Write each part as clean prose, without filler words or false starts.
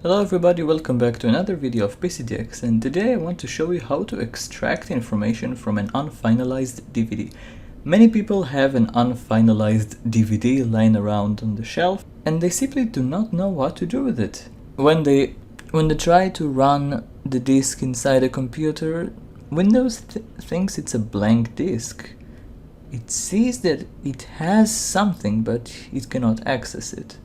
Hello everybody, welcome back to another video of PCDX, and today I want to show you how to extract information from an unfinalized DVD. Many people have an unfinalized DVD lying around on the shelf and they simply do not know what to do with it. When they try to run the disk inside a computer, Windows thinks it's a blank disk. It sees that it has something, but it cannot access it.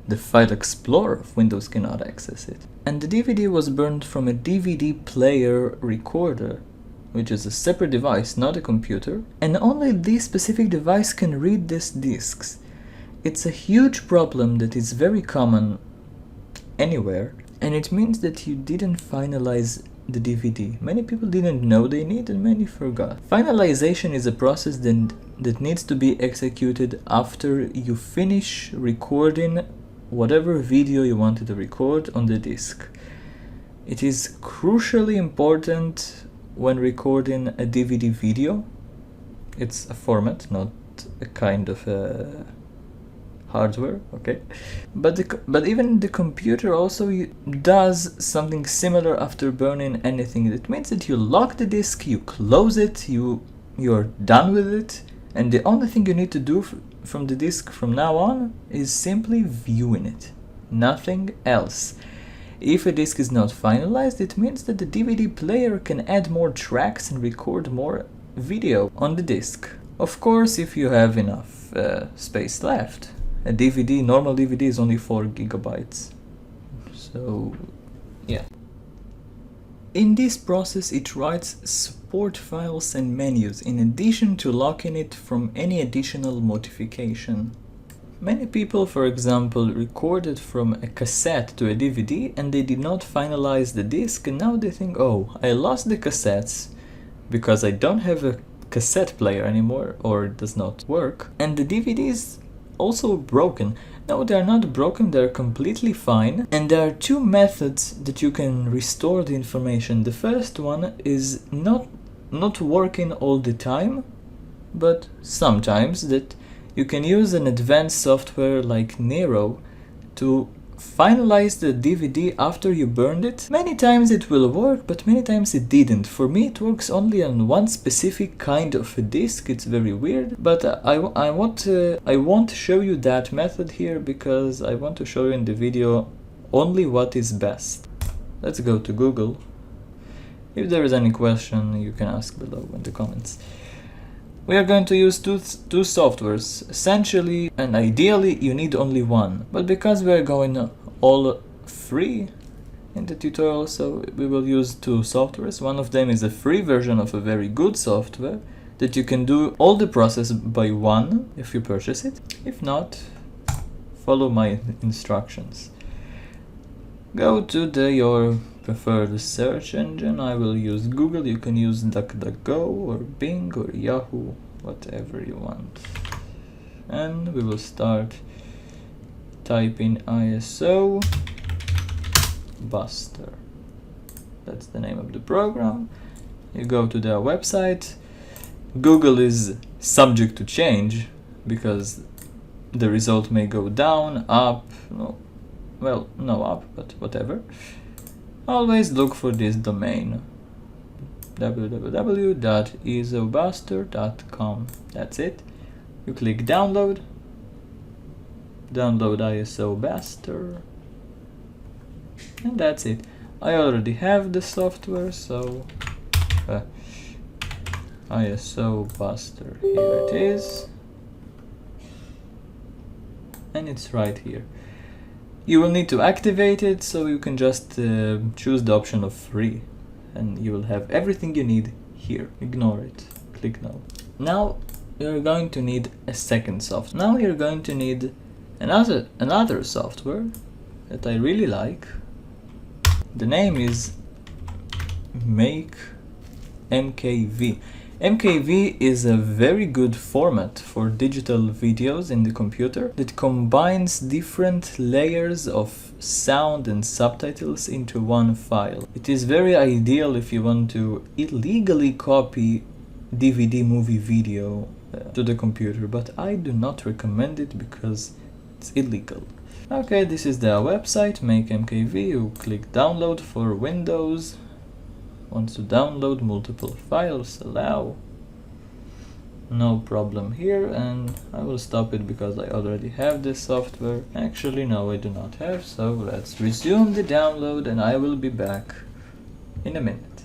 The File Explorer of Windows cannot access it. And the DVD was burned from a DVD player recorder, which is a separate device, not a computer, and only this specific device can read these disks. It's a huge problem that is very common anywhere, and it means that you didn't finalize the DVD. Many people didn't know they need, and many forgot. Finalization is a process that needs to be executed after you finish recording whatever video you wanted to record on the disk. It is crucially important when recording a DVD video. It's a format, not a kind of hardware, okay? But even the computer also does something similar after burning anything. That means that you lock the disk, you close it, you're done with it, and the only thing you need to do from the disk from now on is simply viewing it, nothing else. If a disk is not finalized, it means that the DVD player can add more tracks and record more video on the disk. Of course, if you have enough space left. A DVD, normal DVD is only 4 gigabytes. So, yeah. In this process, it writes support files and menus in addition to locking it from any additional modification. Many people, for example, recorded from a cassette to a DVD and they did not finalize the disc, and now they think, oh, I lost the cassettes because I don't have a cassette player anymore, or it does not work, and the DVD is also broken. No, they are not broken, they are completely fine, and there are two methods that you can restore the information. The first one is not working all the time, but sometimes, that you can use an advanced software like Nero to finalize the DVD after you burned it. Many times it will work, but many times it didn't. For me it works only on one specific kind of a disk. It's very weird, but I won't show you that method here because I want to show you in the video only what is best. Let's go to Google. If there is any question, you can ask below in the comments. We are going to use two softwares, essentially, and ideally you need only one. But because we are going all free in the tutorial, so we will use two softwares. One of them is a free version of a very good software that you can do all the process by one if you purchase it. If not, follow my instructions. Go to your preferred search engine. I will use Google. You can use DuckDuckGo or Bing or Yahoo, whatever you want. And we will start typing ISO Buster. That's the name of the program. You go to their website. Google is subject to change because the result may go down, up, no up, but whatever. Always look for this domain, www.isobuster.com. That's it. You click download ISO Buster, and that's it. I already have the software, so ISO Buster, here it is, and it's right here. You will need to activate it, so you can just choose the option of free, and you will have everything you need here. Ignore it. Click no. Now you're going to need a second software. Now you're going to need another software that I really like. The name is MKV. MKV is a very good format for digital videos in the computer that combines different layers of sound and subtitles into one file. It is very ideal if you want to illegally copy DVD movie video to the computer, but I do not recommend it because it's illegal. Okay, this is the website, make MKV. You click download for Windows. Wants to download multiple files, allow. No problem here, and I will stop it because I already have this software. Actually, no, I do not have, so let's resume the download and I will be back in a minute.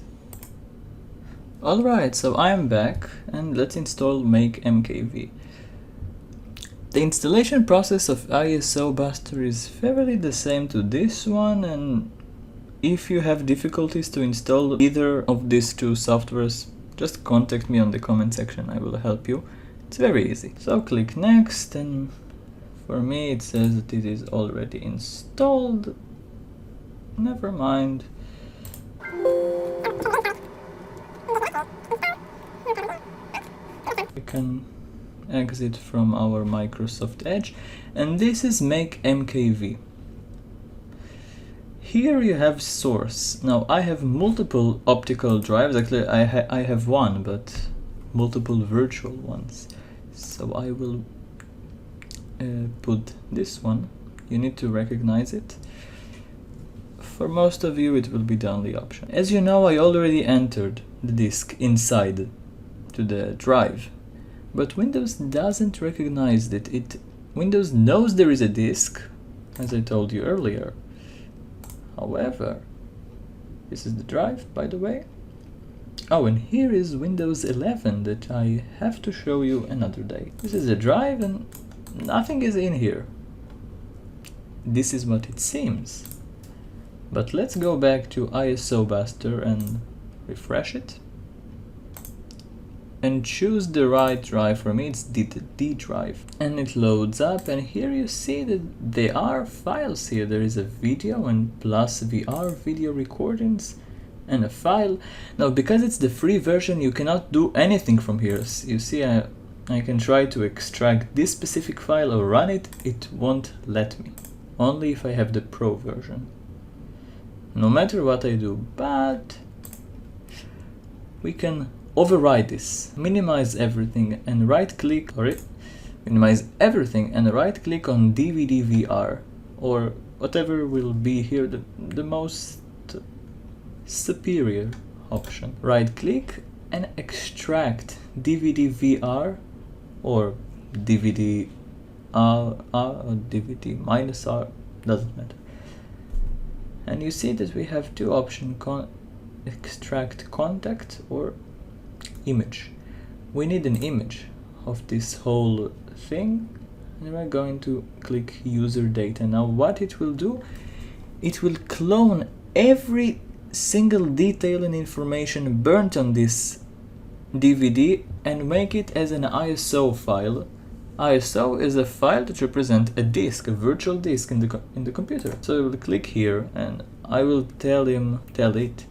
Alright, so I'm back and let's install make MKV. The installation process of ISO Buster is fairly the same to this one, and if you have difficulties to install either of these two softwares, just contact me on the comment section, I will help you. It's very easy. So click next, and for me it says that it is already installed. Never mind. We can exit from our Microsoft Edge, and this is make MKV. Here you have source. Now I have multiple optical drives. Actually I have one, but multiple virtual ones. So I will put this one. You need to recognize it. For most of you it will be the only option. As you know, I already entered the disk inside to the drive, but Windows doesn't recognize it. Windows knows there is a disk, as I told you earlier. However, this is the drive, by the way. Oh, and here is Windows 11 that I have to show you another day. This is a drive and nothing is in here. This is what it seems. But let's go back to ISO Buster and refresh it. And choose the right drive. For me it's the D drive. And it loads up, and here you see that there are files here. There is a video and plus VR video recordings and a file. Now because it's the free version you cannot do anything from here. You see I can try to extract this specific file or run it. It won't let me. Only if I have the pro version. No matter what I do, but we can override this, minimize everything and right click, minimize everything and right click on DVD VR or whatever will be here the most superior option. Right click and extract DVD VR or DVD R or DVD minus R, doesn't matter. And you see that we have two options, extract contact or image. We need an image of this whole thing, and we're going to click user data. Now what it will do, it will clone every single detail and information burnt on this DVD and make it as an ISO file. ISO is a file that represents a disk, a virtual disk in the computer. So I will click here and I will tell it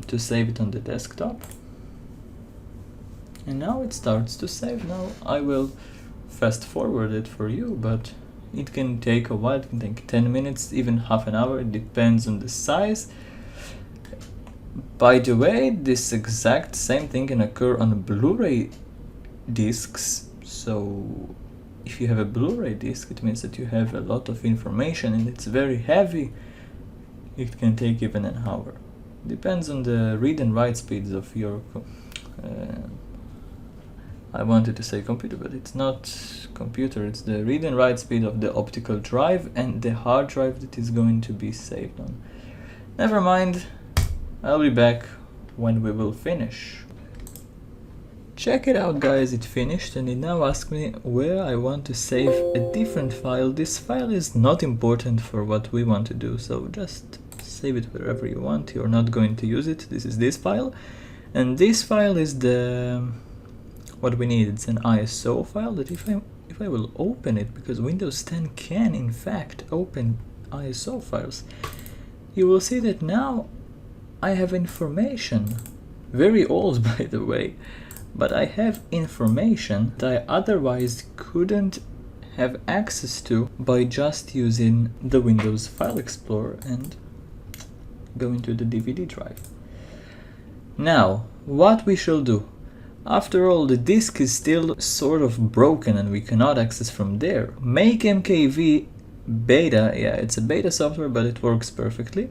to save it on the desktop. And now it starts to save. Now I will fast forward it for you, but it can take a while. It can take 10 minutes, even half an hour. It depends on the size. By the way, this exact same thing can occur on Blu-ray discs. So if you have a Blu-ray disc, it means that you have a lot of information and it's very heavy. It can take even an hour. Depends on the read and write speeds of your I wanted to say computer, but it's not computer, it's the read and write speed of the optical drive and the hard drive that is going to be saved on. Never mind, I'll be back when we will finish. Check it out guys, it finished and it now asks me where I want to save a different file. This file is not important for what we want to do, so just save it wherever you want. You're not going to use it. This is this file, and this file is the what we need. It's an ISO file that if I will open it, because Windows 10 can in fact open ISO files, you will see that now I have information, very old by the way, but I have information that I otherwise couldn't have access to by just using the Windows File Explorer and go into the DVD drive. Now, what we shall do? After all, the disk is still sort of broken and we cannot access from there. Make MKV beta, yeah, it's a beta software, but it works perfectly.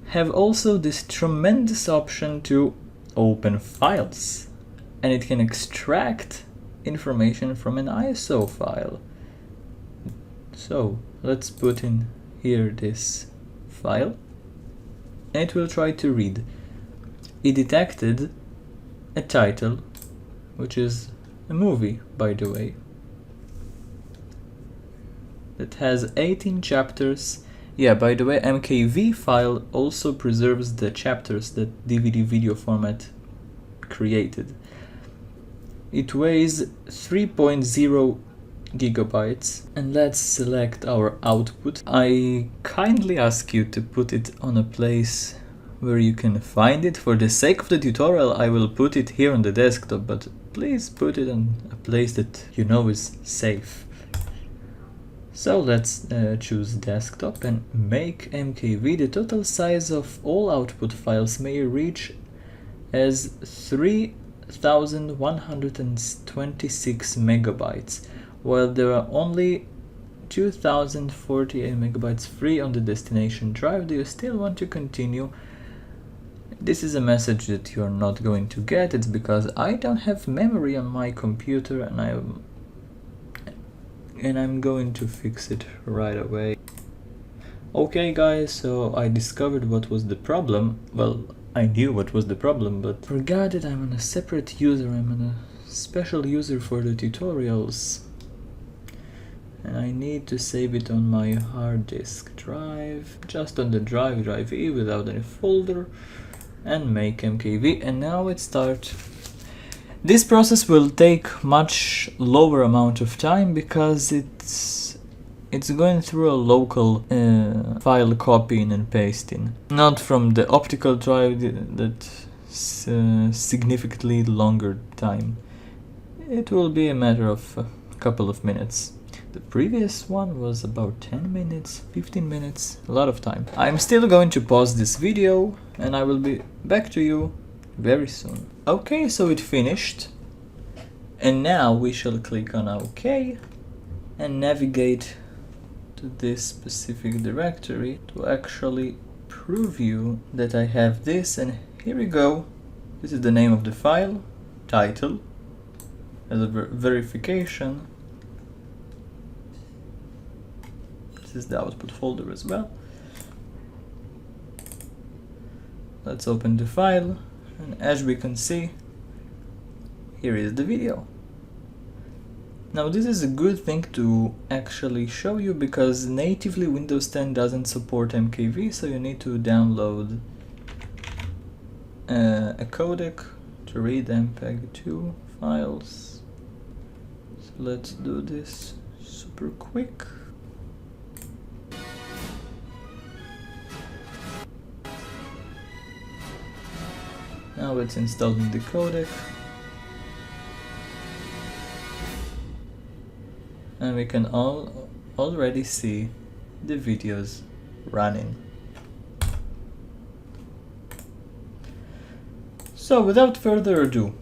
Have also this tremendous option to open files, and it can extract information from an ISO file. So let's put in here this file, and it will try to read. It detected a title, which is a movie, by the way, that has 18 chapters. Yeah, by the way, MKV file also preserves the chapters that DVD video format created. It weighs 3.0 gigabytes, and let's select our output. I kindly ask you to put it on a place where you can find it. For the sake of the tutorial, I will put it here on the desktop, but please put it on a place that you know is safe. So let's choose desktop and make MKV. The total size of all output files may reach as 3126 megabytes, while there are only 2048 megabytes free on the destination drive. Do you still want to continue? This is a message that you're not going to get. It's because I don't have memory on my computer, and I'm going to fix it right away. Okay guys, so I discovered what was the problem. Well, I knew what was the problem, but forgot that I'm on a separate user. I'm on a special user for the tutorials, and I need to save it on my hard disk drive, just on the drive E without any folder, and make MKV. And now it starts. This process will take much lower amount of time because it's going through a local file copying and pasting, not from the optical drive that's significantly longer time. It will be a matter of a couple of minutes. The previous one was about 10 minutes, 15 minutes, a lot of time. I'm still going to pause this video and I will be back to you very soon. Okay, so it finished, and now we shall click on OK and navigate to this specific directory to actually prove you that I have this. And here we go. This is the name of the file, title, as a verification. This is the output folder as well. Let's open the file, and as we can see, here is the video. Now this is a good thing to actually show you because natively Windows 10 doesn't support MKV, so you need to download a codec to read MPEG-2 files. So let's do this super quick. Now it's installing the codec, and we can already see the videos running. So without further ado,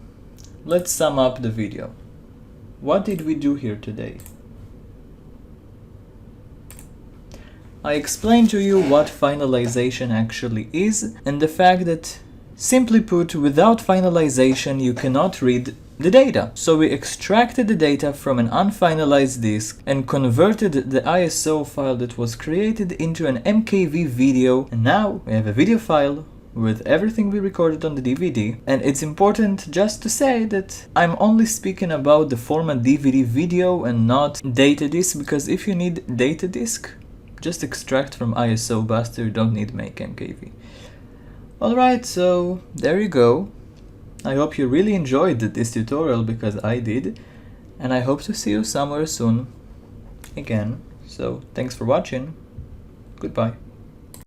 let's sum up the video. What did we do here today? I explained to you what finalization actually is, and the fact that, simply put, without finalization you cannot read the data. So we extracted the data from an unfinalized disk and converted the ISO file that was created into an MKV video, and now we have a video file with everything we recorded on the DVD. And it's important just to say that I'm only speaking about the format DVD video and not data disk, because if you need data disk, just extract from ISO Buster, you don't need make MKV. Alright, so there you go. I hope you really enjoyed this tutorial, because I did, and I hope to see you somewhere soon again. So thanks for watching. Goodbye.